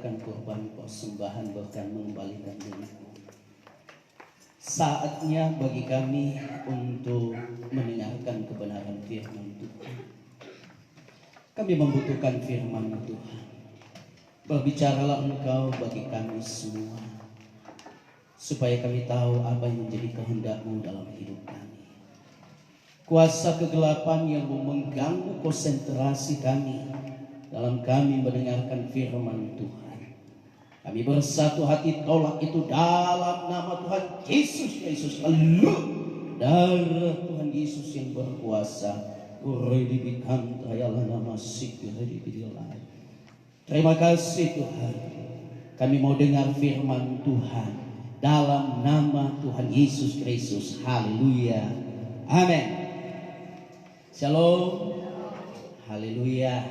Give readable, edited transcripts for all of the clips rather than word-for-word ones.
menyerahkan korban persembahan bahkan mengembalikan diriku. Saatnya bagi kami untuk mendengarkan kebenaran firman Tuhan. Kami membutuhkan firman Tuhan. Berbicaralah Engkau bagi kami semua, supaya kami tahu apa yang menjadi kehendak-Mu dalam hidup kami. Kuasa kegelapan yang mengganggu konsentrasi kami dalam kami mendengarkan firman Tuhan, kami bersatu hati tolak itu dalam nama Tuhan Yesus Kristus. Darah Tuhan Yesus yang berkuasa. Terima kasih Tuhan. Kami mau dengar firman Tuhan dalam nama Tuhan Yesus Kristus. Haleluya. Amin. Shalom. Haleluya.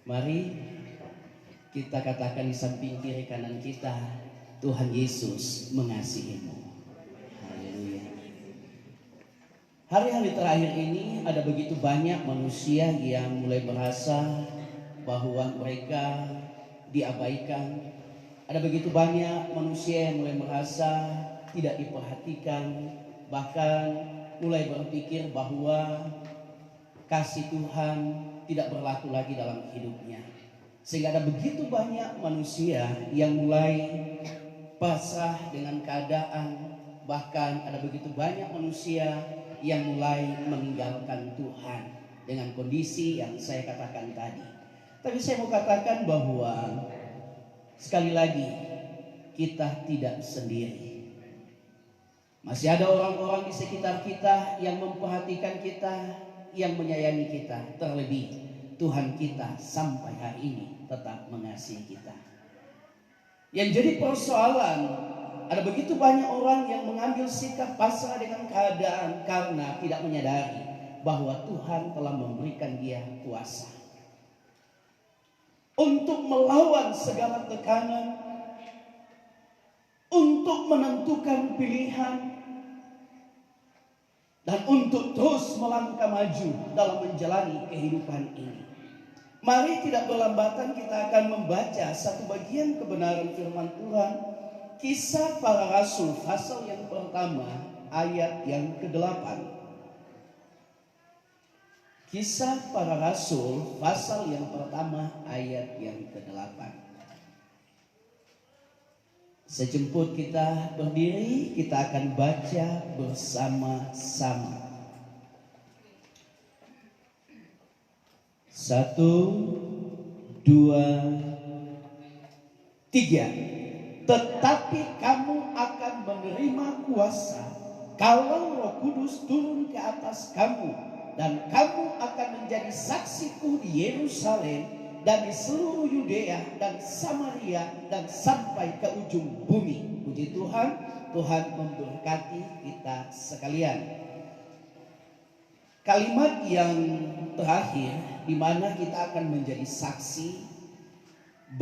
Mari kita katakan di samping kiri kanan kita, Tuhan Yesus mengasihimu. Haleluya. Hari-hari terakhir ini ada begitu banyak manusia yang mulai merasa bahwa mereka diabaikan. Ada begitu banyak manusia yang mulai merasa tidak diperhatikan, bahkan mulai berpikir bahwa kasih Tuhan tidak berlaku lagi dalam hidupnya. Sehingga ada begitu banyak manusia yang mulai pasrah dengan keadaan. Bahkan ada begitu banyak manusia yang mulai meninggalkan Tuhan dengan kondisi yang saya katakan tadi. Tapi saya mau katakan bahwa sekali lagi kita tidak sendiri. Masih ada orang-orang di sekitar kita yang memperhatikan kita, yang menyayangi kita. Terlebih Tuhan kita sampai hari ini tetap mengasihi kita. Yang jadi persoalan, ada begitu banyak orang yang mengambil sikap pasrah dengan keadaan karena tidak menyadari bahwa Tuhan telah memberikan dia kuasa untuk melawan segala tekanan, untuk menentukan pilihan, dan untuk terus melangkah maju dalam menjalani kehidupan ini. Mari tidak berlambatan kita akan membaca satu bagian kebenaran firman Tuhan. Kisah Para Rasul pasal yang pertama ayat yang ke-8. Kisah Para Rasul pasal yang pertama ayat yang ke-8. Sejemput kita berdiri, kita akan baca bersama-sama. 1, 2, 3. Tetapi kamu akan menerima kuasa kalau Roh Kudus turun ke atas kamu, dan kamu akan menjadi saksiku di Yerusalem dan di seluruh Yudea dan Samaria dan sampai ke ujung bumi. Puji Tuhan, Tuhan memberkati kita sekalian. Kalimat yang terakhir di mana kita akan menjadi saksi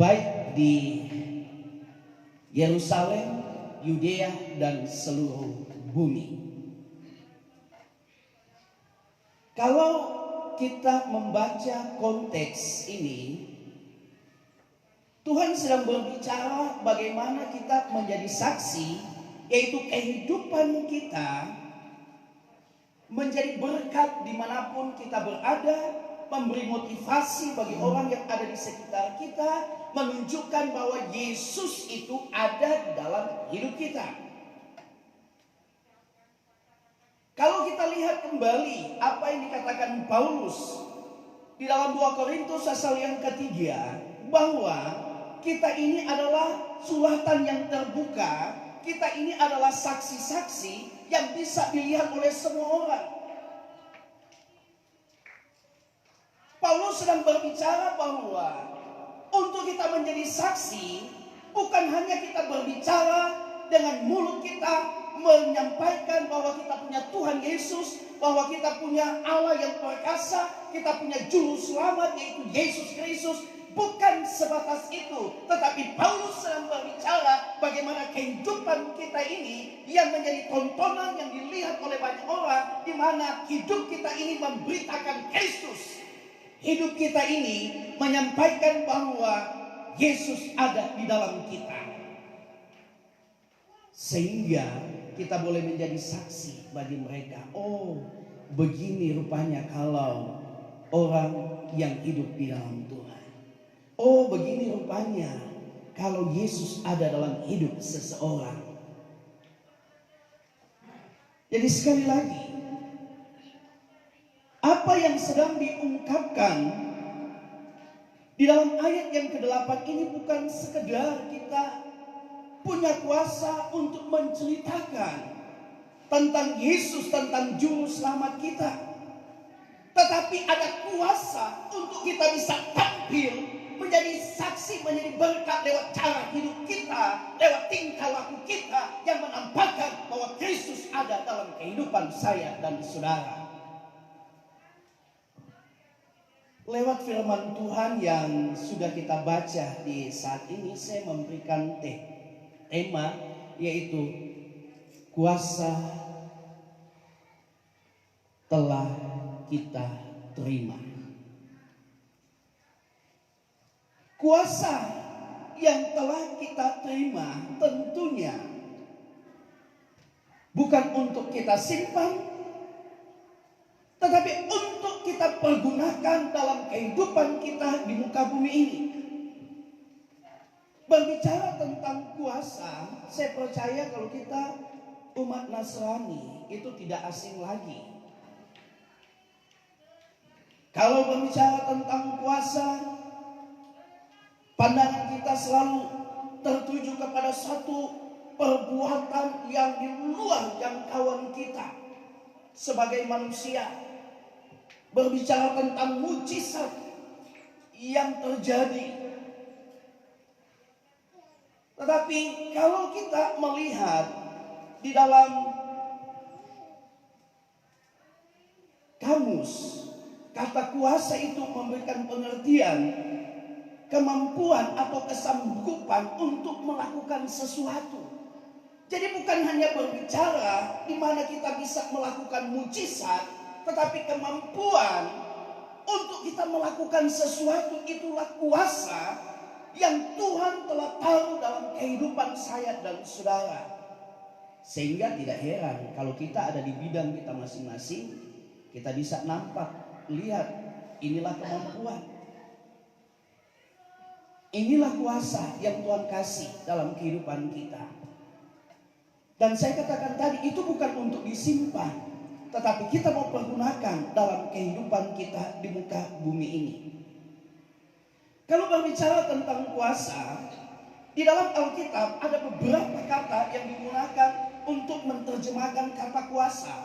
baik di Yerusalem, Yudea dan seluruh bumi. Kalau kita membaca konteks ini, Tuhan sedang berbicara bagaimana kita menjadi saksi, yaitu kehidupan kita menjadi berkat dimanapun kita berada, memberi motivasi bagi orang yang ada di sekitar kita, menunjukkan bahwa Yesus itu ada dalam hidup kita. Kalau kita lihat kembali apa yang dikatakan Paulus di dalam 2 Korintus pasal yang ketiga, bahwa kita ini adalah suratan yang terbuka, kita ini adalah saksi-saksi yang bisa dilihat oleh semua orang. Paulus sedang berbicara bahwa untuk kita menjadi saksi, bukan hanya kita berbicara dengan mulut kita, menyampaikan bahwa kita punya Tuhan Yesus, bahwa kita punya Allah yang perkasa, kita punya juru selamat yaitu Yesus Kristus. Bukan sebatas itu, tetapi Paulus sedang berbicara bagaimana kehidupan kita ini yang menjadi tontonan yang dilihat oleh banyak orang, di mana hidup kita ini memberitakan Kristus. Hidup kita ini menyampaikan bahwa Yesus ada di dalam kita. Sehingga kita boleh menjadi saksi bagi mereka. Oh, begini rupanya kalau orang yang hidup di dalam Tuhan. Oh, begini rupanya kalau Yesus ada dalam hidup seseorang. Jadi sekali lagi, apa yang sedang diungkapkan di dalam ayat yang ke-8 ini bukan sekedar kita punya kuasa untuk menceritakan tentang Yesus, tentang juru selamat kita. Tetapi ada kuasa untuk kita bisa tampil menjadi saksi, menjadi berkat lewat cara hidup kita, lewat tingkah laku kita yang menampakkan bahwa Kristus ada dalam kehidupan saya dan saudara. Lewat firman Tuhan yang sudah kita baca di saat ini, saya memberikan tema yaitu kuasa telah kita terima. Kuasa yang telah kita terima tentunya bukan untuk kita simpan, tetapi untuk kita pergunakan dalam kehidupan kita di muka bumi ini. Berbicara tentang kuasa, saya percaya kalau kita umat Nasrani itu tidak asing lagi. Kalau berbicara tentang kuasa, pandangan kita selalu tertuju kepada satu perbuatan yang di luar jangkauan kita sebagai manusia. Berbicara tentang mujizat yang terjadi. Tetapi kalau kita melihat di dalam kamus, kata kuasa itu memberikan pengertian kemampuan atau kesanggupan untuk melakukan sesuatu. Jadi bukan hanya berbicara di mana kita bisa melakukan mujizat, tetapi kemampuan untuk kita melakukan sesuatu, itulah kuasa yang Tuhan telah taruh dalam kehidupan saya dan saudara. Sehingga tidak heran kalau kita ada di bidang kita masing-masing, kita bisa nampak, lihat, inilah kemampuan. Inilah kuasa yang Tuhan kasih dalam kehidupan kita. Dan saya katakan tadi, itu bukan untuk disimpan, tetapi kita mau pergunakan dalam kehidupan kita di muka bumi ini. Kalau berbicara tentang kuasa, di dalam Alkitab ada beberapa kata yang digunakan untuk menerjemahkan kata kuasa.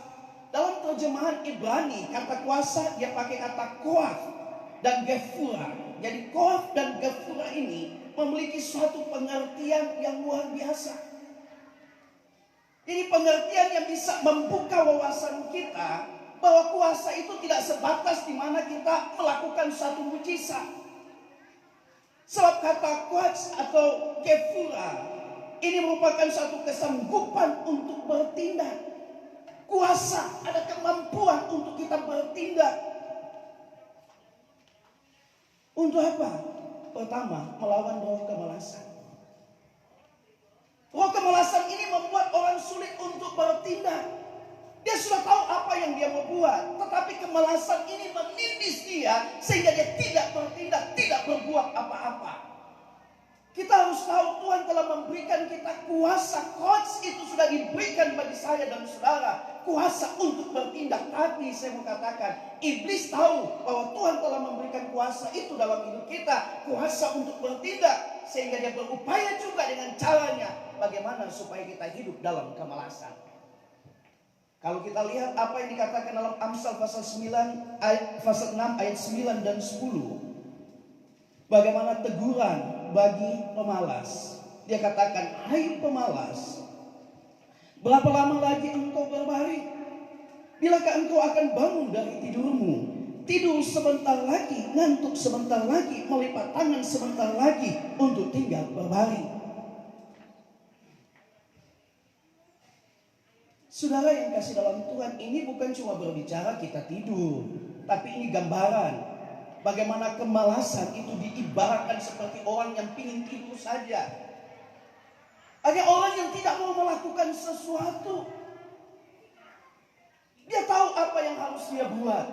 Dalam terjemahan Ibrani, kata kuasa dia pakai kata koaf dan gefura. Jadi koaf dan gefura ini memiliki suatu pengertian yang luar biasa. Ini pengertian yang bisa membuka wawasan kita bahwa kuasa itu tidak sebatas di mana kita melakukan satu mujizat. Sebab kata kuats atau gefura ini merupakan satu kesanggupan untuk bertindak. Kuasa ada kemampuan untuk kita bertindak. Untuk apa? Pertama, melawan roh kemalasan. Roh kemalasan ini membuat orang sulit untuk bertindak. Dia sudah tahu apa yang dia mau buat, tetapi kemalasan ini menindis dia sehingga dia tidak bertindak, tidak berbuat apa-apa. Kita harus tahu Tuhan telah memberikan kita kuasa. Coach itu sudah diberikan bagi saya dan saudara, kuasa untuk bertindak. Tapi saya mau katakan, iblis tahu bahwa Tuhan telah memberikan kuasa itu dalam hidup kita, kuasa untuk bertindak, sehingga dia berupaya juga dengan caranya bagaimana supaya kita hidup dalam kemalasan. Kalau kita lihat apa yang dikatakan dalam Amsal pasal 9 pasal 6 ayat 9 dan 10. Bagaimana teguran bagi pemalas. Dia katakan, hai pemalas, berapa lama lagi engkau berbaring? Bilakah engkau akan bangun dari tidurmu? Tidur sebentar lagi, ngantuk sebentar lagi, melipat tangan sebentar lagi untuk tinggal berbaring. Saudara yang kasih dalam Tuhan, ini bukan cuma berbicara kita tidur, tapi ini gambaran bagaimana kemalasan itu diibaratkan seperti orang yang pingin tidur saja. Ada orang yang tidak mau melakukan sesuatu. Dia tahu apa yang harus dia buat.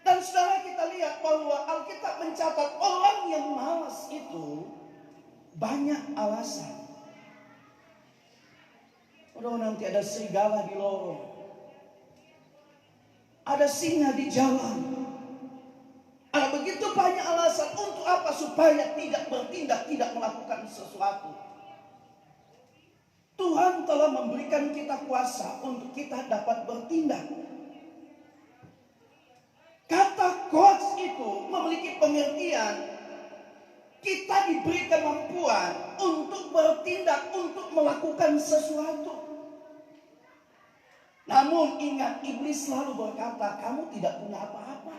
Dan saudara, kita lihat bahwa Alkitab mencatat orang yang malas itu banyak alasan. Udah nanti ada serigala di lorong, ada singa di jalan. Ada begitu banyak alasan untuk apa? Supaya tidak bertindak, tidak melakukan sesuatu. Tuhan telah memberikan kita kuasa untuk kita dapat bertindak. Kata coach itu memiliki pengertian kita diberi kemampuan untuk bertindak, untuk melakukan sesuatu. Namun ingat, iblis selalu berkata, kamu tidak punya apa-apa.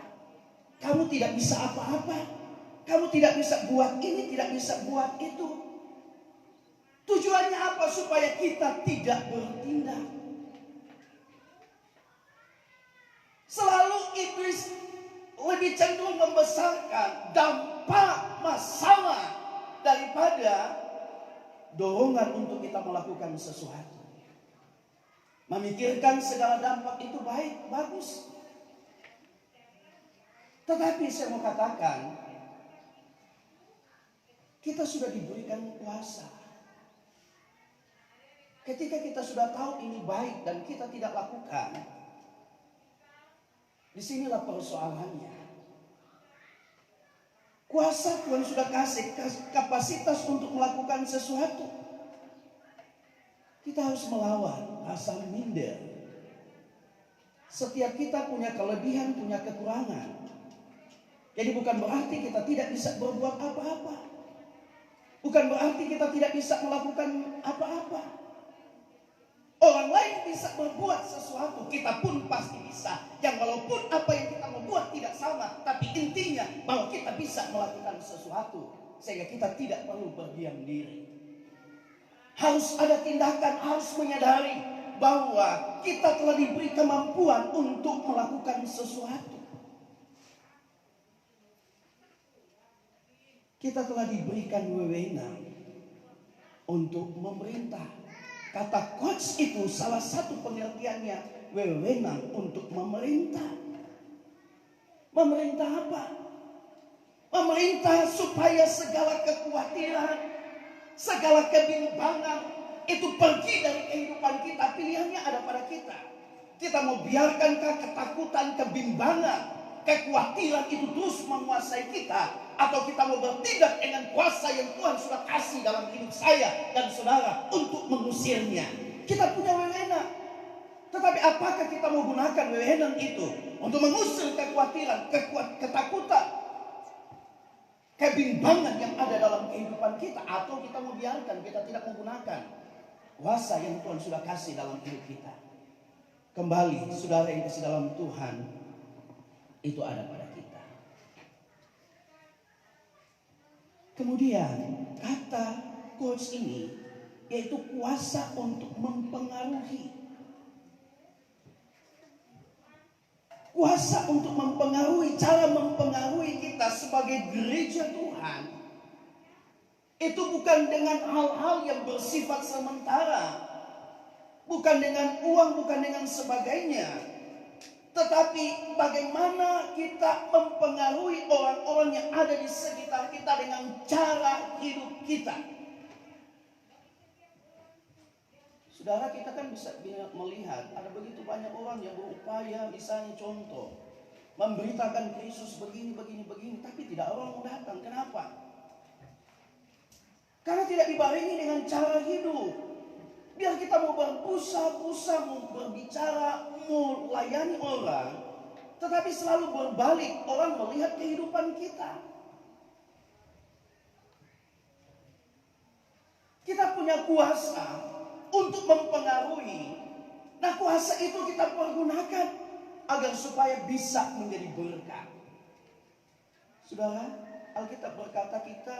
Kamu tidak bisa apa-apa. Kamu tidak bisa buat ini, tidak bisa buat itu. Tujuannya apa? Supaya kita tidak bertindak. Selalu iblis lebih cenderung membesarkan dampak masalah daripada dorongan untuk kita melakukan sesuatu. Memikirkan segala dampak itu baik, bagus. Tetapi saya mau katakan, kita sudah diberikan kuasa. Ketika kita sudah tahu ini baik dan kita tidak lakukan, disinilah persoalannya. Kuasa Tuhan sudah kasih kapasitas untuk melakukan sesuatu. Kita harus melawan rasa minder. Setiap kita punya kelebihan, punya kekurangan. Jadi bukan berarti kita tidak bisa berbuat apa-apa. Bukan berarti kita tidak bisa melakukan apa-apa. Orang lain bisa berbuat sesuatu, kita pun pasti bisa. Yang walaupun apa yang kita mau buat tidak sama, tapi intinya bahwa kita bisa melakukan sesuatu. Sehingga kita tidak perlu berdiam diri. Harus ada tindakan, harus menyadari bahwa kita telah diberi kemampuan untuk melakukan sesuatu. Kita telah diberikan wewenang untuk memerintah. Kata coach itu salah satu pengertiannya wewenang untuk memerintah. Memerintah apa? Memerintah supaya segala kekhawatiran, segala kebimbangan itu pergi dari kehidupan kita. Pilihannya ada pada kita. Kita mau biarkankah ketakutan, kebimbangan, kekhawatiran itu terus menguasai kita, atau kita mau bertindak dengan kuasa yang Tuhan sudah kasih dalam hidup saya dan saudara untuk mengusirnya. Kita punya wewenang. Tetapi apakah kita mau gunakan wewenang itu untuk mengusir kekhawatiran, ketakutan, kebimbangan yang ada dalam kehidupan kita, atau kita mau biarkan, kita tidak menggunakan kuasa yang Tuhan sudah kasih dalam hidup kita? Kembali, saudara yang kasih dalam Tuhan, itu ada pada kita. Kemudian kata coach ini yaitu kuasa untuk mempengaruhi. Kuasa untuk mempengaruhi, cara mempengaruhi kita sebagai gereja Tuhan itu bukan dengan hal-hal yang bersifat sementara, bukan dengan uang, bukan dengan sebagainya, tetapi bagaimana kita mempengaruhi orang-orang yang ada di sekitar kita dengan cara hidup kita. Saudara, kita kan bisa melihat ada begitu banyak orang yang berupaya, misalnya contoh, memberitakan Yesus begini, tapi tidak orang mau datang. Kenapa? Karena tidak dibarengi dengan cara hidup. Biar kita mau berbusa-busa, mau berbicara, mau layani orang, tetapi selalu berbalik, orang melihat kehidupan kita. Kita punya kuasa untuk mempengaruhi. Nah, kuasa itu kita pergunakan agar supaya bisa menjadi berkat. Saudara, Alkitab berkata kita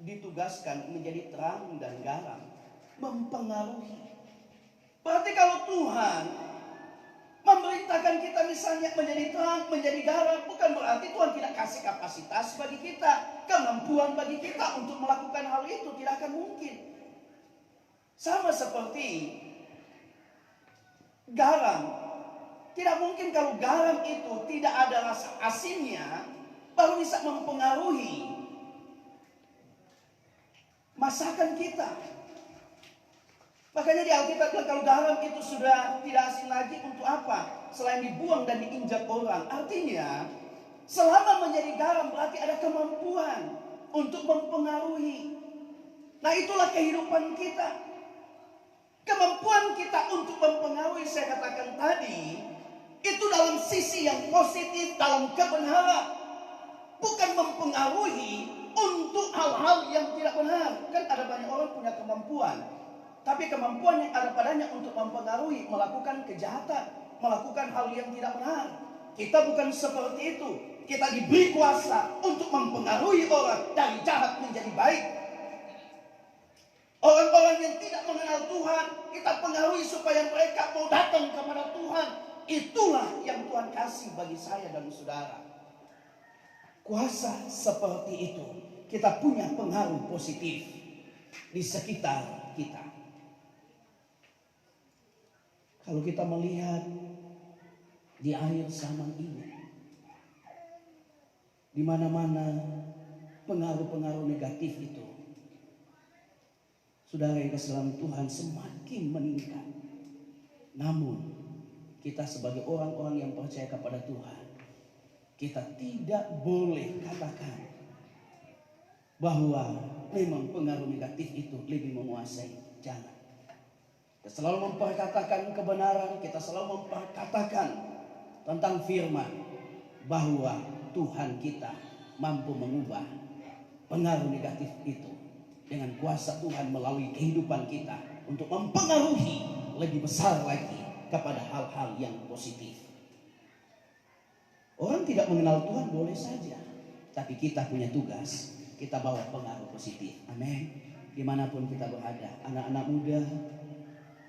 ditugaskan menjadi terang dan garam, mempengaruhi. Berarti kalau Tuhan memberi memerintahkan kita misalnya menjadi terang, menjadi garam, bukan berarti Tuhan tidak kasih kapasitas bagi kita, kemampuan bagi kita untuk melakukan hal itu, tidak akan mungkin. Sama seperti garam. Tidak mungkin kalau garam itu tidak ada rasa asinnya, baru bisa mempengaruhi masakan kita. Makanya di Alkitab bilang kalau garam itu sudah tidak asin lagi, untuk apa? Selain dibuang dan diinjak orang. Artinya selama menjadi garam berarti ada kemampuan untuk mempengaruhi. Nah, itulah kehidupan kita. Kemampuan kita untuk mempengaruhi, saya katakan tadi, itu dalam sisi yang positif, dalam kebenaran. Bukan mempengaruhi untuk hal-hal yang tidak benar. Kan ada banyak orang punya kemampuan, tapi kemampuan yang ada padanya untuk mempengaruhi, melakukan kejahatan, melakukan hal yang tidak benar. Kita bukan seperti itu. Kita diberi kuasa untuk mempengaruhi orang dari jahat menjadi baik. Orang-orang yang tidak mengenal Tuhan, kita pengaruhi supaya mereka mau datang kepada Tuhan. Itulah yang Tuhan kasih bagi saya dan saudara. Kuasa seperti itu, kita punya pengaruh positif di sekitar kita. Kalau kita melihat di akhir zaman ini, di mana-mana pengaruh-pengaruh negatif itu, saudara yang kasih dalam Tuhan, semakin meningkat. Namun kita sebagai orang-orang yang percaya kepada Tuhan, kita tidak boleh katakan bahwa memang pengaruh negatif itu lebih menguasai. Jangan. Kita selalu memperkatakan kebenaran, kita selalu memperkatakan tentang firman bahwa Tuhan kita mampu mengubah pengaruh negatif itu dengan kuasa Tuhan melalui kehidupan kita untuk mempengaruhi lebih besar lagi kepada hal-hal yang positif. Orang tidak mengenal Tuhan boleh saja, tapi kita punya tugas, kita bawa pengaruh positif. Amin. Dimanapun kita berada, anak-anak muda,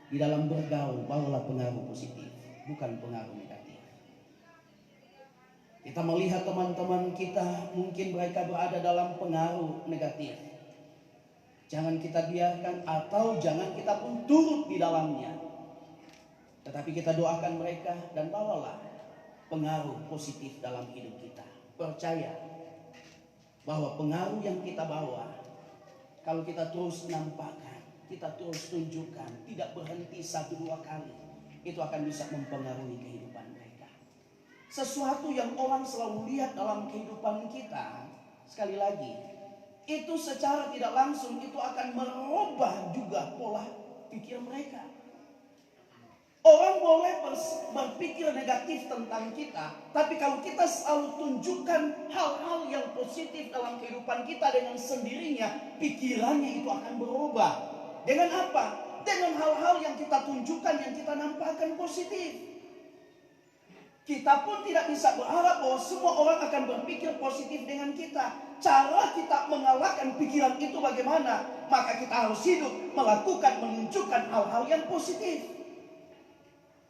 di dalam bergaul bawalah pengaruh positif, bukan pengaruh negatif. Kita melihat teman-teman kita, mungkin mereka berada dalam pengaruh negatif. Jangan kita biarkan, atau jangan kita pun turut di dalamnya. Tetapi kita doakan mereka dan bawalah pengaruh positif dalam hidup kita. Percaya bahwa pengaruh yang kita bawa, kalau kita terus nampakkan, kita terus tunjukkan, tidak berhenti 1-2 kali, itu akan bisa mempengaruhi kehidupan mereka. Sesuatu yang orang selalu lihat dalam kehidupan kita, sekali lagi, itu secara tidak langsung itu akan merubah juga pola pikir mereka. Orang boleh berpikir negatif tentang kita, tapi kalau kita selalu tunjukkan hal-hal yang positif dalam kehidupan kita, dengan sendirinya pikirannya itu akan berubah. Dengan apa? Dengan hal-hal yang kita tunjukkan, yang kita nampakkan positif. Kita pun tidak bisa berharap bahwa semua orang akan berpikir positif dengan kita. Cara kita mengalahkan pikiran itu bagaimana? Maka kita harus hidup melakukan, menunjukkan hal-hal yang positif.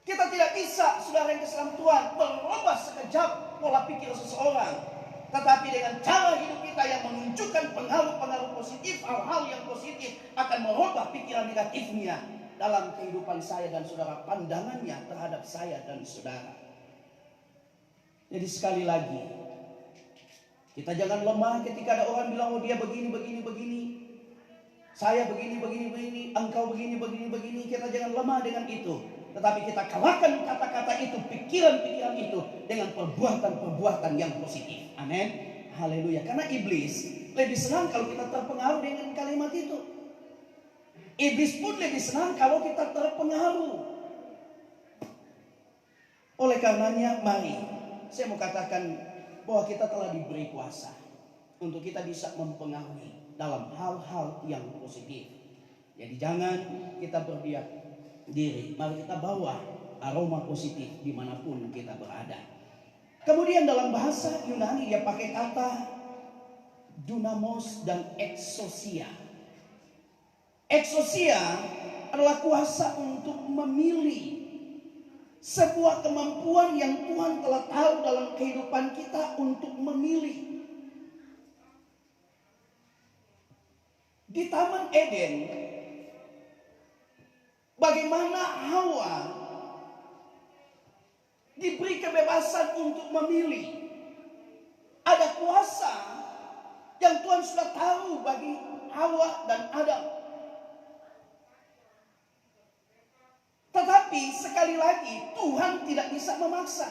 Kita tidak bisa, saudara yang kasih dalam Tuhan, merubah sekejap pola pikir seseorang. Tetapi dengan cara hidup kita yang menunjukkan pengaruh-pengaruh positif, hal-hal yang positif akan merubah pikiran negatifnya dalam kehidupan saya dan saudara, pandangannya terhadap saya dan saudara. Jadi sekali lagi, kita jangan lemah ketika ada orang bilang, oh dia begini, saya begini, engkau begini. Kita jangan lemah dengan itu. Tetapi kita kalahkan kata-kata itu, pikiran-pikiran itu dengan perbuatan-perbuatan yang positif. Amin. Haleluya. Karena iblis lebih senang kalau kita terpengaruh dengan kalimat itu. Iblis pun lebih senang kalau kita terpengaruh. Oleh karenanya, mari saya mau katakan bahwa kita telah diberi kuasa untuk kita bisa mempengaruhi dalam hal-hal yang positif. Jadi jangan kita berdiam diri, mari kita bawa aroma positif dimanapun kita berada. Kemudian dalam bahasa Yunani dia pakai kata dunamos dan exousia. Exousia adalah kuasa untuk memilih Sebuah kemampuan yang Tuhan telah tahu dalam kehidupan kita untuk memilih. Di Taman Eden, bagaimana Hawa diberi kebebasan untuk memilih. Ada kuasa yang Tuhan sudah tahu bagi Hawa dan Adam. Tetapi sekali lagi Tuhan tidak bisa memaksa.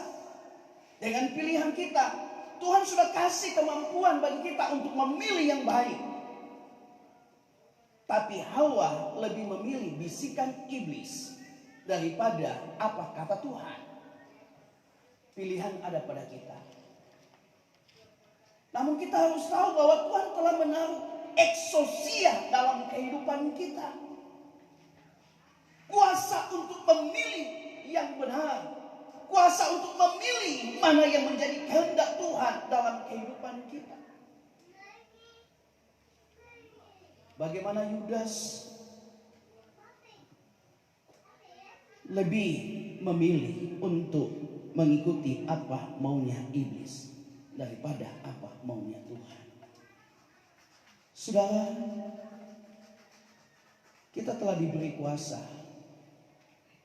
Dengan pilihan kita, Tuhan sudah kasih kemampuan bagi kita untuk memilih yang baik. Tapi Hawa lebih memilih bisikan iblis daripada apa kata Tuhan. Pilihan ada pada kita. Namun kita harus tahu bahwa Tuhan telah menaruh eksosia dalam kehidupan kita. Kuasa untuk memilih yang benar. Kuasa untuk memilih mana yang menjadi kehendak Tuhan dalam kehidupan kita. Bagaimana Yudas lebih memilih untuk mengikuti apa maunya iblis daripada apa maunya Tuhan. Saudara, kita telah diberi kuasa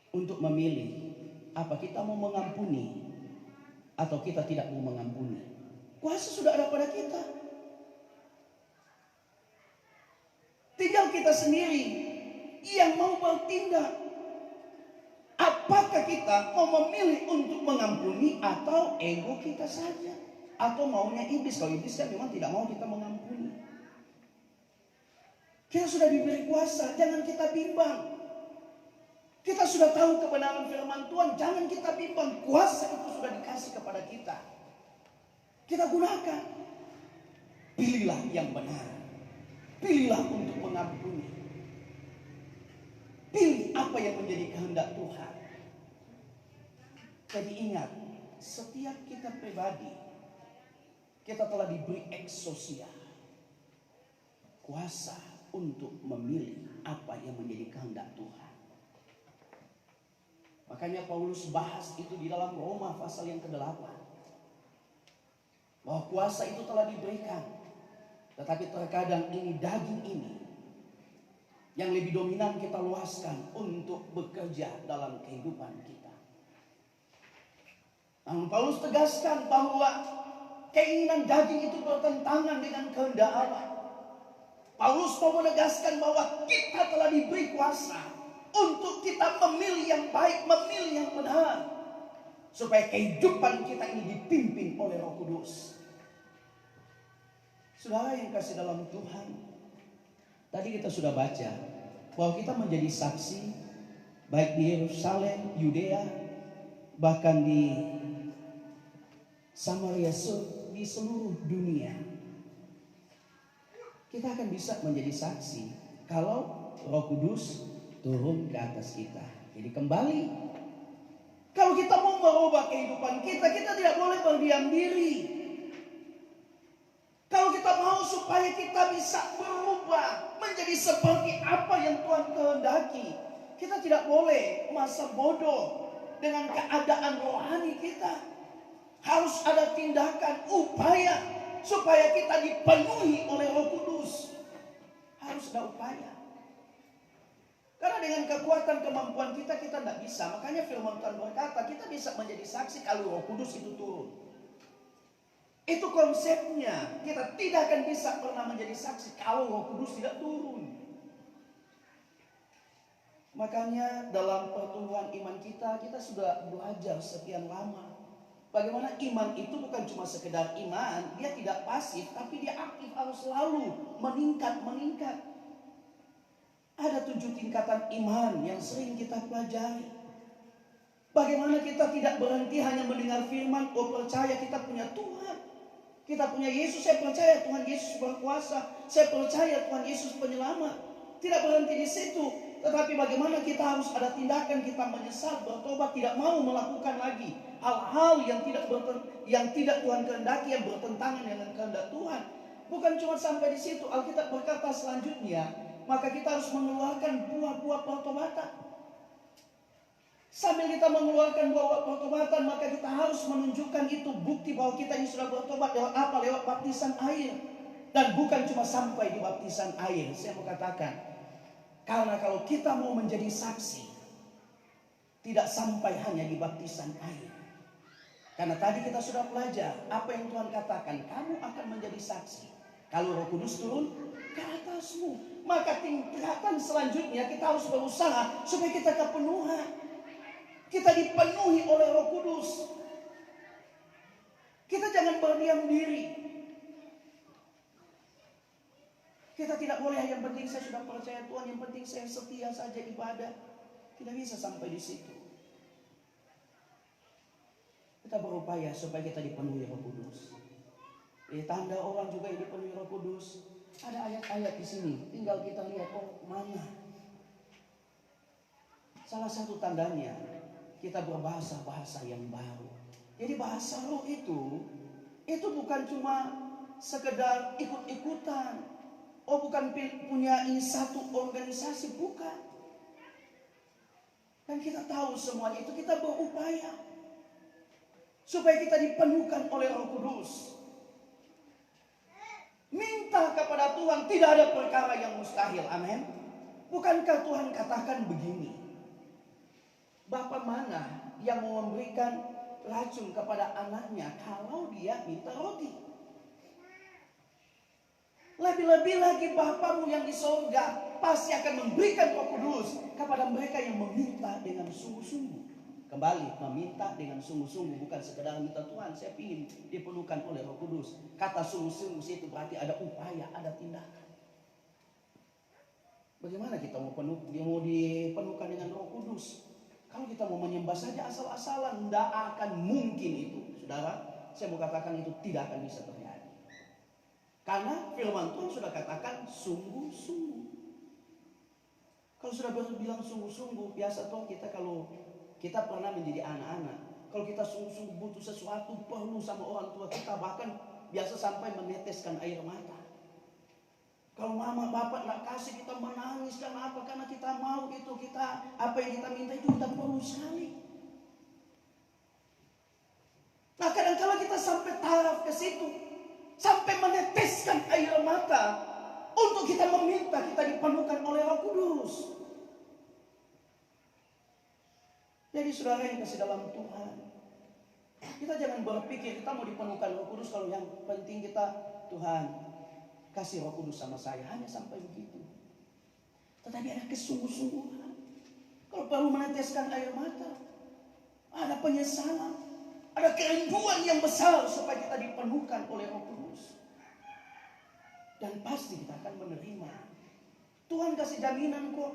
untuk memilih apa kita mau mengampuni atau kita tidak mau mengampuni. Kuasa sudah ada pada kita. Tinggal kita sendiri yang mau bertindak. Apakah kita mau memilih untuk mengampuni atau ego kita saja? Atau maunya iblis? Kalau iblis kan memang tidak mau kita mengampuni. Kita sudah diberi kuasa, jangan kita bimbang. Kita sudah tahu kebenaran firman Tuhan, jangan kita bimbang. Kuasa itu sudah dikasih kepada kita. Kita gunakan. Pilihlah yang benar. Pilihlah untuk mengampuni. Pilih apa yang menjadi kehendak Tuhan. Jadi ingat, setiap kita pribadi, kita telah diberi eksosia. Kuasa untuk memilih apa yang menjadi kehendak Tuhan. Makanya Paulus bahas itu di dalam Roma pasal yang ke-8. Bahwa kuasa itu telah diberikan. Tetapi terkadang ini daging ini yang lebih dominan kita luaskan untuk bekerja dalam kehidupan kita. Namun Paulus tegaskan bahwa keinginan daging itu bertentangan dengan kehendak Allah. Paulus mau menegaskan bahwa kita telah diberi kuasa untuk kita memilih yang baik, memilih yang benar. Supaya kehidupan kita ini dipimpin oleh Roh Kudus. Saudara yang kasih dalam Tuhan, tadi kita sudah baca bahwa kita menjadi saksi baik di Yerusalem, Yudea, bahkan di Samaria, di seluruh dunia. Kita akan bisa menjadi saksi kalau Roh Kudus turun ke atas kita. Jadi kembali, kalau kita mau merubah kehidupan kita, kita tidak boleh berdiam diri. Kalau kita mau supaya kita bisa berubah menjadi seperti apa yang Tuhan kehendaki, kita tidak boleh masa bodoh dengan keadaan rohani kita. Harus ada tindakan, upaya supaya kita dipenuhi oleh Roh Kudus. Harus ada upaya. Karena dengan kekuatan kemampuan kita tidak bisa. Makanya firman Tuhan berkata kita bisa menjadi saksi kalau Roh Kudus itu turun. Itu konsepnya. Kita tidak akan bisa pernah menjadi saksi kalau Roh Kudus tidak turun. Makanya dalam pertumbuhan iman kita sudah belajar sekian lama. Bagaimana iman itu bukan cuma sekedar iman. Dia tidak pasif, tapi dia aktif, harus selalu meningkat. Ada 7 tingkatan iman yang sering kita pelajari. Bagaimana kita tidak berhenti hanya mendengar firman, percaya kita punya Tuhan. Kita punya Yesus, saya percaya Tuhan Yesus berkuasa. Saya percaya Tuhan Yesus penyelamat. Tidak berhenti di situ. Tetapi bagaimana kita harus ada tindakan, kita menyesal, bertobat, tidak mau melakukan lagi hal-hal yang tidak Tuhan kehendaki, yang bertentangan dengan kehendak Tuhan. Bukan cuma sampai di situ. Alkitab berkata selanjutnya, maka kita harus mengeluarkan buah-buah pertobatan. Sambil kita mengeluarkan buah pertobatan, maka kita harus menunjukkan itu bukti bahwa kita ini sudah bertobat. Lewat apa? Lewat baptisan air. Dan bukan cuma sampai di baptisan air. Saya mau katakan, karena kalau kita mau menjadi saksi, tidak sampai hanya di baptisan air. Karena tadi kita sudah belajar apa yang Tuhan katakan, kamu akan menjadi saksi kalau Roh Kudus turun ke atasmu. Maka tingkatan selanjutnya kita harus berusaha supaya kita kepenuhan. Kita dipenuhi oleh Roh Kudus. Kita jangan berdiam diri. Kita tidak boleh yang penting saya sudah percaya Tuhan, yang penting saya setia saja ibadah. Tidak bisa sampai di situ. Kita berupaya supaya kita dipenuhi Roh Kudus. Tanda orang juga yang dipenuhi Roh Kudus. Ada ayat-ayat di sini. Tinggal kita lihat, oh mana. Salah satu tandanya, kita berbahasa-bahasa yang baru. Jadi bahasa roh itu bukan cuma sekedar ikut-ikutan. Oh bukan punya ini satu organisasi, bukan. Dan kita tahu semuanya itu, kita berupaya supaya kita dipenuhkan oleh Roh Kudus. Minta kepada Tuhan, tidak ada perkara yang mustahil, amin. Bukankah Tuhan katakan begini, Bapa mana yang mau memberikan racun kepada anaknya kalau dia minta roti? Lebih-lebih lagi Bapamu yang di sorga pasti akan memberikan Roh Kudus kepada mereka yang meminta dengan sungguh-sungguh. Kembali, meminta dengan sungguh-sungguh, bukan sekedar minta Tuhan saya ingin dipenuhkan oleh Roh Kudus. Kata sungguh-sungguh itu berarti ada upaya, ada tindakan. Bagaimana kita mau dipenuhkan dengan Roh Kudus? Kalau kita mau menyembah saja asal-asalan, tidak akan mungkin itu. Saudara, saya mau katakan itu tidak akan bisa terjadi. Karena firman Tuhan sudah katakan sungguh-sungguh. Kalau sudah bilang sungguh-sungguh, biasa toh kita kalau kita pernah menjadi anak-anak, kalau kita sungguh-sungguh butuh sesuatu, perlu sama orang tua kita, bahkan biasa sampai meneteskan air mata. Kalau mama bapak nggak kasih, kita menangis. Karena apa? Karena kita mau itu, kita apa yang kita minta itu kita perlu sekali. Nah kadang-kala kita sampai taraf ke situ, sampai meneteskan air mata untuk kita meminta kita dipenuhkan oleh Roh Kudus. Jadi saudara yang kasih dalam Tuhan, kita jangan berpikir kita mau dipenuhkan Roh Kudus kalau yang penting kita Tuhan kasih Roh Kudus sama saya, hanya sampai begitu. Tetapi ada kesungguh-sungguhan. Kalau perlu meneteskan air mata, ada penyesalan, ada kerinduan yang besar supaya kita dipenuhkan oleh Roh Kudus. Dan pasti kita akan menerima. Tuhan kasih jaminan kok.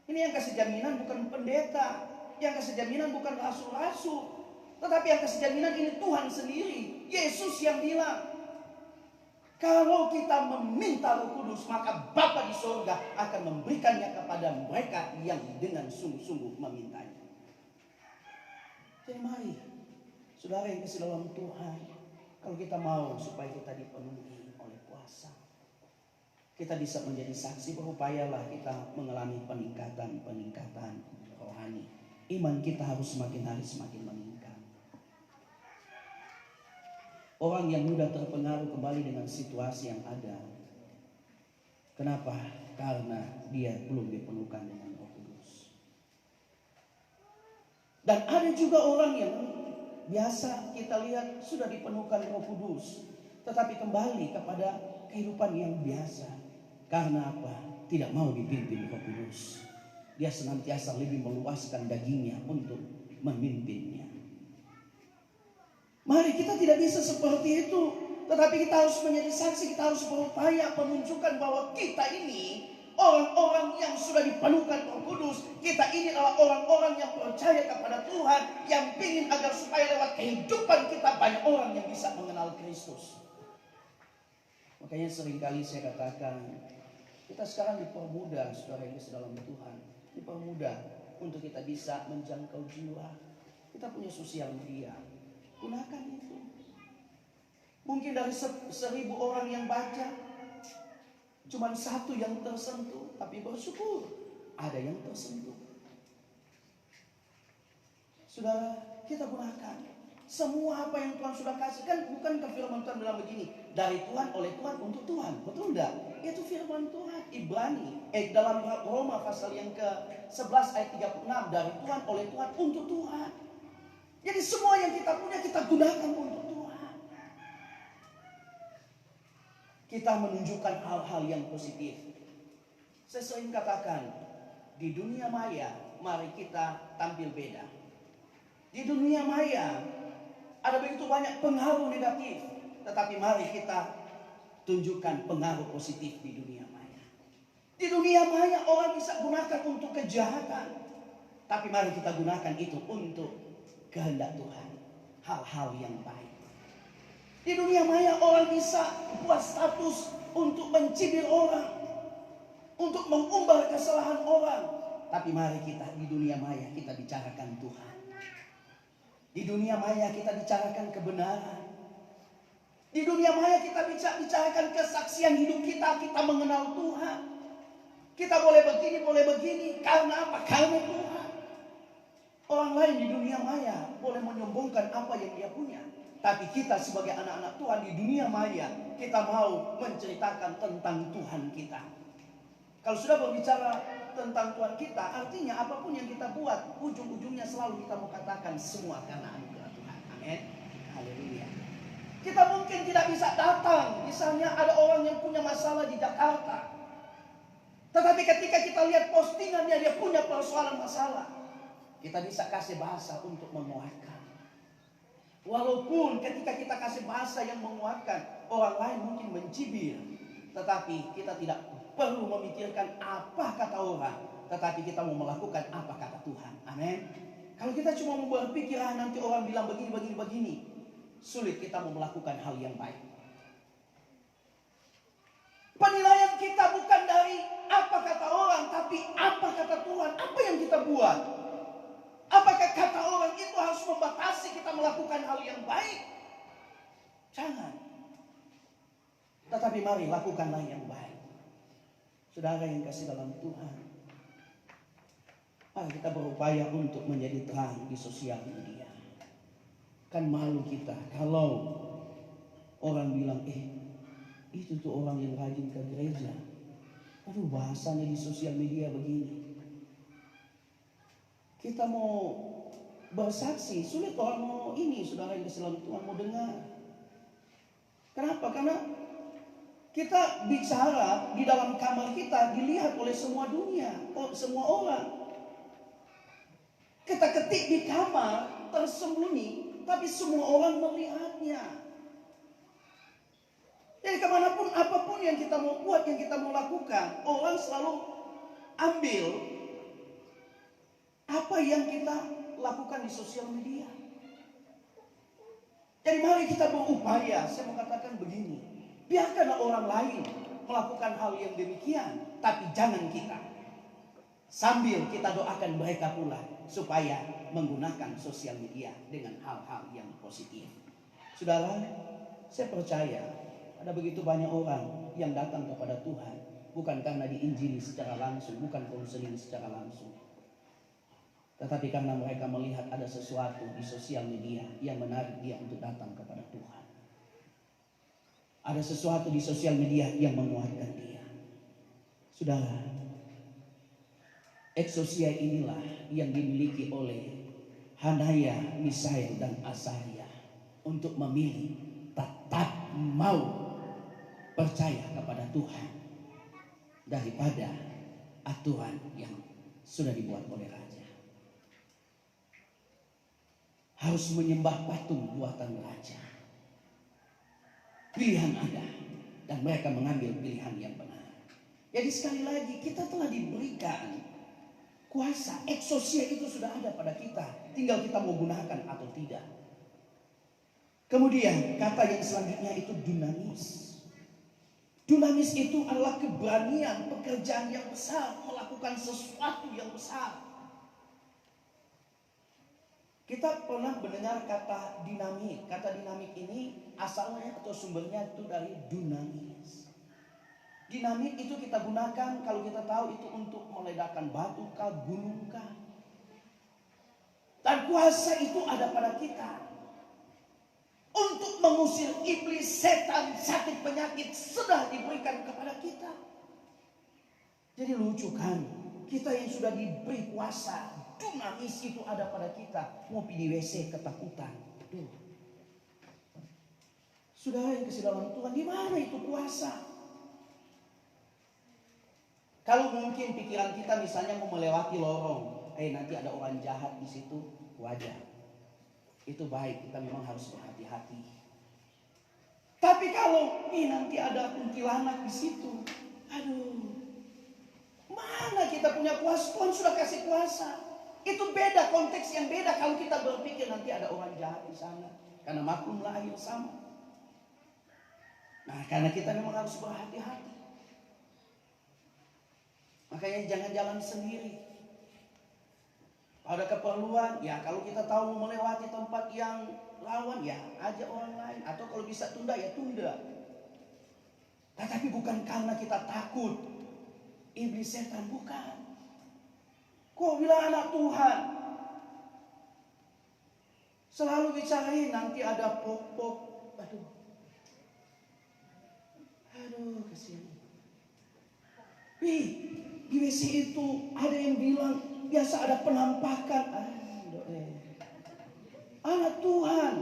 Ini yang kasih jaminan bukan pendeta, yang kasih jaminan bukan rasul-rasul, tetapi yang kasih jaminan ini Tuhan sendiri. Yesus yang bilang, kalau kita meminta Roh Kudus, maka Bapa di sorga akan memberikannya kepada mereka yang dengan sungguh-sungguh memintanya. Jadi mari, saudara yang kasih dalam Tuhan, kalau kita mau supaya kita dipenuhi oleh kuasa, kita bisa menjadi saksi, berupayalah kita mengalami peningkatan rohani. Iman kita harus semakin hari semakin meningkat. Orang yang mudah terpengaruh kembali dengan situasi yang ada. Kenapa? Karena dia belum dipenuhkan dengan Roh Kudus. Dan ada juga orang yang biasa kita lihat sudah dipenuhkan Roh Kudus, tetapi kembali kepada kehidupan yang biasa. Karena apa? Tidak mau dipimpin Roh Kudus. Dia senantiasa lebih meluaskan dagingnya untuk memimpinnya. Mari kita tidak bisa seperti itu. Tetapi kita harus menjadi saksi, kita harus berupaya menunjukkan bahwa kita ini orang-orang yang sudah dipenuhkan Roh Kudus. Kita ini adalah orang-orang yang percaya kepada Tuhan, yang ingin agar supaya lewat kehidupan kita banyak orang yang bisa mengenal Kristus. Makanya seringkali saya katakan, kita sekarang dipermudah, saudara yang dalam Tuhan, dipermudah untuk kita bisa menjangkau jiwa. Kita punya sosial media. Gunakan itu. Mungkin dari 1000 orang yang baca, cuma 1 yang tersentuh, tapi bersyukur ada yang tersentuh. Saudara, kita gunakan semua apa yang Tuhan sudah kasih. Kan bukan ke firman Tuhan bilang begini, dari Tuhan, oleh Tuhan, untuk Tuhan. Betul enggak? Itu firman Tuhan. Ibrani, dalam Roma pasal yang ke-11 ayat 36. Dari Tuhan, oleh Tuhan, untuk Tuhan. Jadi semua yang kita punya kita gunakan untuk Tuhan. Kita menunjukkan hal-hal yang positif. Saya sering katakan, di dunia maya mari kita tampil beda. Di dunia maya ada begitu banyak pengaruh negatif, tetapi mari kita tunjukkan pengaruh positif di dunia maya. Di dunia maya orang bisa gunakan untuk kejahatan, tapi mari kita gunakan itu untuk kehendak Tuhan, hal-hal yang baik. Di dunia maya orang bisa buat status untuk mencibir orang, untuk mengumbar kesalahan orang, tapi mari kita di dunia maya kita bicarakan Tuhan. Di dunia maya kita bicarakan kebenaran. Di dunia maya kita bicarakan kesaksian hidup kita. Kita mengenal Tuhan. Kita boleh begini. Karena apa? Karena Tuhan. Orang lain di dunia maya boleh menyombongkan apa yang dia punya. Tapi kita sebagai anak-anak Tuhan di dunia maya, kita mau menceritakan tentang Tuhan kita. Kalau sudah berbicara tentang Tuhan kita, artinya apapun yang kita buat, ujung-ujungnya selalu kita mau katakan semua karena anugerah Tuhan. Amin. Haleluya. Kita mungkin tidak bisa datang, misalnya ada orang yang punya masalah di Jakarta, tetapi ketika kita lihat postingannya dia punya persoalan masalah, kita bisa kasih bahasa untuk menguatkan. Walaupun ketika kita kasih bahasa yang menguatkan, orang lain mungkin mencibir, tetapi kita tidak perlu memikirkan apa kata orang, tetapi kita mau melakukan apa kata Tuhan. Amin. Kalau kita cuma mau berpikir nanti orang bilang begini, sulit kita mau melakukan hal yang baik. Penilaian kita bukan dari apa kata orang, tapi apa kata Tuhan, apa yang kita buat. Apakah kata orang itu harus membatasi kita melakukan hal yang baik? Jangan. Tetapi mari lakukanlah yang baik. Saudara yang kasih dalam Tuhan, mari kita berupaya untuk menjadi terang di sosial media. Kan malu kita kalau orang bilang, itu tuh orang yang rajin ke gereja. Aduh, bahasanya di sosial media begini. Kita mau bersaksi, sulit orang mau ini, saudara yang kasih dalam Tuhan mau dengar. Kenapa? Karena kita bicara di dalam kamar kita dilihat oleh semua dunia, semua orang. Kita ketik di kamar tersembunyi, tapi semua orang melihatnya. Jadi kemanapun, apapun yang kita mau buat, yang kita mau lakukan, orang selalu ambil apa yang kita lakukan di sosial media. Jadi mari kita berupaya, saya mau katakan begini. Biarkanlah orang lain melakukan hal yang demikian, tapi jangan kita. Sambil kita doakan mereka pula supaya menggunakan sosial media dengan hal-hal yang positif. Saudara, saya percaya ada begitu banyak orang yang datang kepada Tuhan bukan karena diinjili secara langsung, bukan konseling secara langsung, tetapi karena mereka melihat ada sesuatu di sosial media yang menarik dia untuk datang kepada Tuhan. Ada sesuatu di sosial media yang menguatkan dia. Saudara, eksosia inilah yang dimiliki oleh Hanaya, Misael, dan Azaria untuk memilih tetap mau percaya kepada Tuhan daripada aturan yang sudah dibuat oleh raja. Harus menyembah patung buatan raja. Pilihan ada, dan mereka mengambil pilihan yang benar. Jadi sekali lagi kita telah diberikan kuasa, eksosia itu sudah ada pada kita, tinggal kita mau gunakan atau tidak. Kemudian kata yang selanjutnya itu dunamis. Dunamis itu adalah keberanian, pekerjaan yang besar, melakukan sesuatu yang besar. Kita pernah mendengar kata dinamik. Kata dinamik ini asalnya atau sumbernya itu dari dunamis. Dinamit itu kita gunakan kalau kita tahu itu untuk meledakkan batu kah, gunung kah. Dan kuasa itu ada pada kita. Untuk mengusir iblis, setan, sakit, penyakit sudah diberikan kepada kita. Jadi lucu kan, kita yang sudah diberi kuasa, dunamis itu ada pada kita. Mau pergi WC ketakutan. Tuh. Saudara yang kasih dalam Tuhan, di mana itu kuasa? Kalau mungkin pikiran kita misalnya mau melewati lorong, nanti ada orang jahat di situ, wajar. Itu baik, kita memang harus berhati-hati. Tapi kalau nanti ada kuntilanak di situ, aduh, mana kita punya kuasa? Tuhan sudah kasih kuasa. Itu beda, konteks yang beda kalau kita berpikir nanti ada orang jahat di sana. Karena maklumlah air sama. Nah, karena kita memang harus berhati-hati. Makanya jangan jalan sendiri. Ada keperluan, ya kalau kita tahu mau melewati tempat yang rawan, ya ajak orang lain. Atau kalau bisa tunda, ya tunda. Tetapi bukan karena kita takut iblis setan, bukan. Kok bilang anak Tuhan? Selalu bicarain nanti ada pok-pok. Aduh, kasihan. Di WC itu ada yang bilang biasa ada penampakan. Anak Tuhan,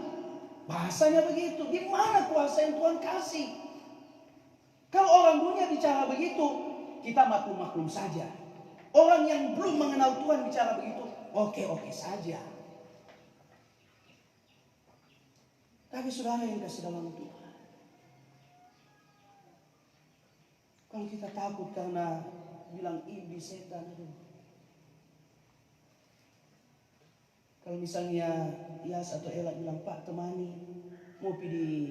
bahasanya begitu. Di mana kuasa yang Tuhan kasih? Kalau orang dunia bicara begitu, kita maklum-maklum saja. Orang yang belum mengenal Tuhan bicara begitu, oke saja. Tapi saudara yang kasih dalam Tuhan, kalau kita takut karena bilang iblis setan, kalau misalnya Yas atau Ella bilang, Pak temani, mau pergi di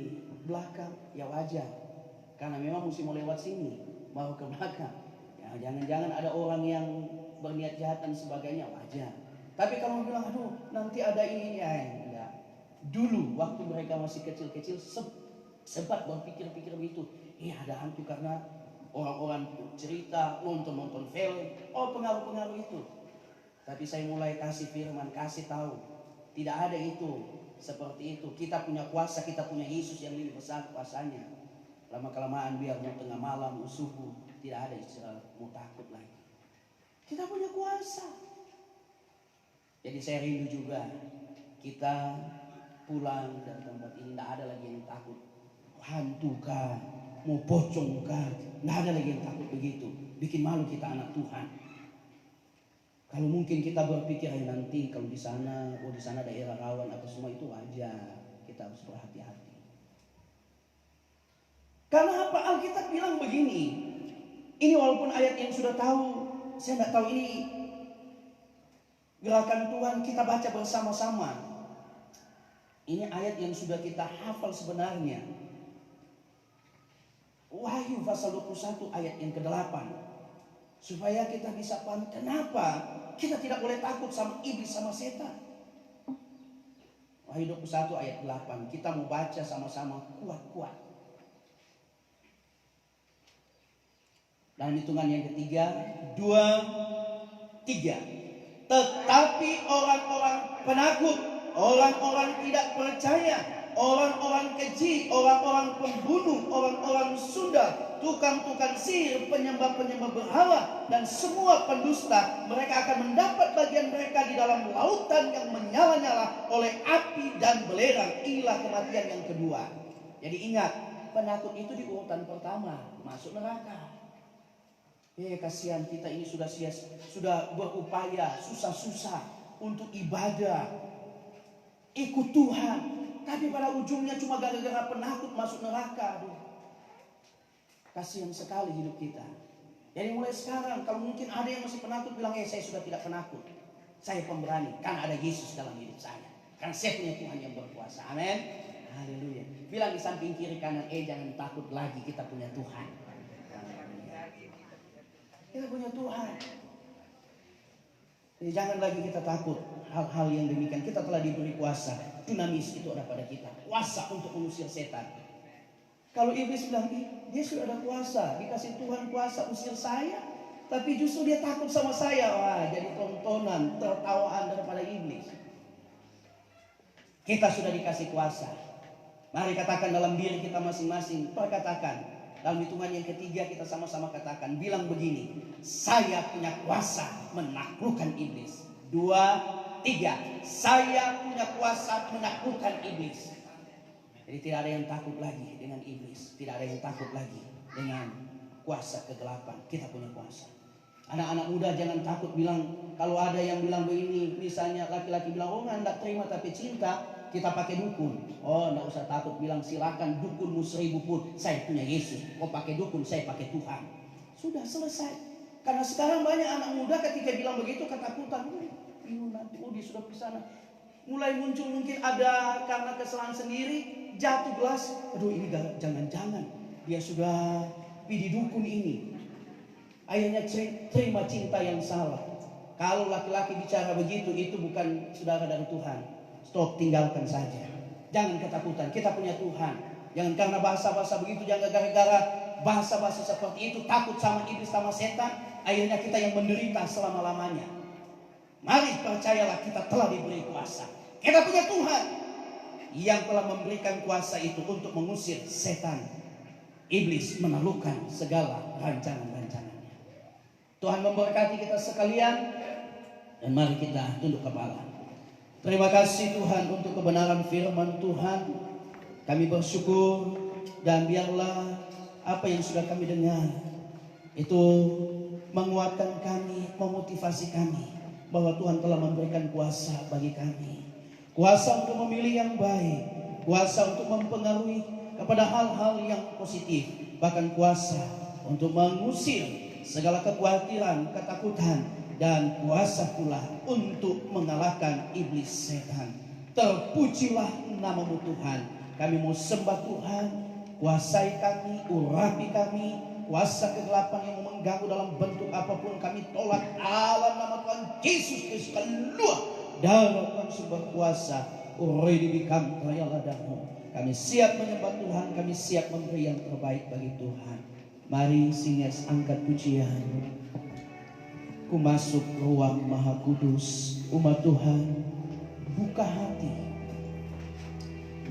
belakang, ya wajar. Karena memang mesti mau lewat sini, mau ke belakang. Ya, jangan-jangan ada orang yang berniat jahat dan sebagainya, wajar. Tapi kalau bilang, aduh nanti ada ini, ya enggak. Dulu waktu mereka masih kecil-kecil, sempat berpikir-pikir begitu. Ada hantu karena orang-orang cerita, nonton film, pengaruh-pengaruh itu. Tapi saya mulai kasih firman, kasih tahu, tidak ada itu seperti itu. Kita punya kuasa, kita punya Yesus yang lebih besar kuasanya. Lama-kelamaan biar mau tengah malam, mau subuh, tidak ada istilah mau takut lagi. Kita punya kuasa. Jadi saya rindu juga kita pulang dari tempat ini, tidak ada lagi yang takut. Hantu kah, mau pocong kah, tidak ada lagi yang takut begitu. Bikin malu kita anak Tuhan. Kalau mungkin kita berpikir nanti kalau di sana daerah rawan atau semua itu wajar. Kita harus berhati-hati. Karena apa? Alkitab bilang begini. Ini walaupun ayat yang sudah tahu, saya tidak tahu ini gerakan Tuhan, kita baca bersama-sama. Ini ayat yang sudah kita hafal sebenarnya. Wahyu pasal 21 ayat yang ke-8. Supaya kita bisa paham kenapa kita tidak boleh takut sama iblis, sama setan. Wahyu 21 ayat 8. Kita mau baca sama-sama kuat-kuat. Dalam hitungan yang ketiga, 2, 3. Tetapi orang-orang penakut, orang-orang tidak percaya, orang-orang keji, orang-orang pembunuh, orang-orang Sunda, tukang-tukang sihir, penyembah-penyembah berhala, dan semua pendusta, mereka akan mendapat bagian mereka di dalam lautan yang menyala-nyala oleh api dan belerang. Inilah kematian yang kedua. Jadi ingat, penakut itu di urutan pertama, masuk neraka. Kasihan kita ini sudah berupaya susah-susah untuk ibadah, ikut Tuhan, tapi pada ujungnya cuma gara-gara penakut masuk neraka. Kasihan sekali hidup kita. Jadi mulai sekarang kalau mungkin ada yang masih penakut, bilang saya sudah tidak penakut, saya pemberani, karena ada Yesus dalam hidup saya, karena saya punya Tuhan yang berkuasa. Amin, haleluya. Bilang di samping kiri kanan, jangan takut lagi, kita punya Tuhan. Kita punya Tuhan. Jadi jangan lagi kita takut hal-hal yang demikian. Kita telah diberi kuasa. Dunamis itu ada pada kita. Kuasa untuk mengusir setan. Kalau iblis bilang, dia sudah ada kuasa, dikasih Tuhan kuasa usir saya, tapi justru dia takut sama saya. Wah, jadi tontonan, tertawaan daripada iblis. Kita sudah dikasih kuasa. Mari katakan dalam diri kita masing-masing. Perkatakan. Dalam hitungan yang ketiga kita sama-sama katakan. Bilang begini. Saya punya kuasa menaklukkan iblis. 2, 3. Saya punya kuasa menaklukkan iblis. Jadi tidak ada yang takut lagi dengan iblis. Tidak ada yang takut lagi dengan kuasa kegelapan. Kita punya kuasa. Anak-anak muda jangan takut bilang, kalau ada yang bilang begini, misalnya laki-laki bilang, oh nggak terima tapi cinta, kita pakai dukun. Oh nggak usah takut, bilang silakan dukunmu 1000 pun, saya punya Yesus. Oh pakai dukun, saya pakai Tuhan. Sudah selesai. Karena sekarang banyak anak muda ketika bilang begitu ketakutan. Nanti dia sudah ke sana. Mulai muncul mungkin ada karena kesalahan sendiri, jatuh gelas. Aduh ini jangan-jangan dia sudah pilih dukun ini. Akhirnya terima cinta yang salah. Kalau laki-laki bicara begitu, itu bukan saudara dari Tuhan. Stop, tinggalkan saja. Jangan ketakutan, kita punya Tuhan. Jangan karena bahasa-bahasa begitu, jangan gara-gara bahasa-bahasa seperti itu takut sama iblis sama setan. Akhirnya kita yang menderita selama-lamanya. Mari percayalah kita telah diberi kuasa. Kita punya Tuhan yang telah memberikan kuasa itu untuk mengusir setan, iblis, menaklukkan segala rancangan-rancangan. Tuhan memberkati kita sekalian. Dan mari kita tunduk kepala. Terima kasih Tuhan untuk kebenaran firman Tuhan. Kami bersyukur. Dan biarlah apa yang sudah kami dengar itu menguatkan kami, memotivasi kami, bahwa Tuhan telah memberikan kuasa bagi kami. Kuasa untuk memilih yang baik. Kuasa untuk mempengaruhi kepada hal-hal yang positif. Bahkan kuasa untuk mengusir segala kekhawatiran, ketakutan, dan kuasa pula untuk mengalahkan iblis setan. Terpujilah namamu Tuhan. Kami mau sembah Tuhan. Kuasai kami, urapi kami. Kuasa kegelapan yang mengganggu dalam bentuk apapun kami tolak. Dalam nama Tuhan Yesus Kristus, keluar dari Tuhan sumber kuasa. Uridibikam rayaladamu. Kami siap menyembah Tuhan. Kami siap memberi yang terbaik bagi Tuhan. Mari singers angkat pujian. Ku masuk ruang Maha Kudus. Umat Tuhan, buka hati.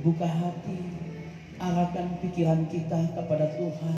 Buka hati. Arahkan pikiran kita kepada Tuhan.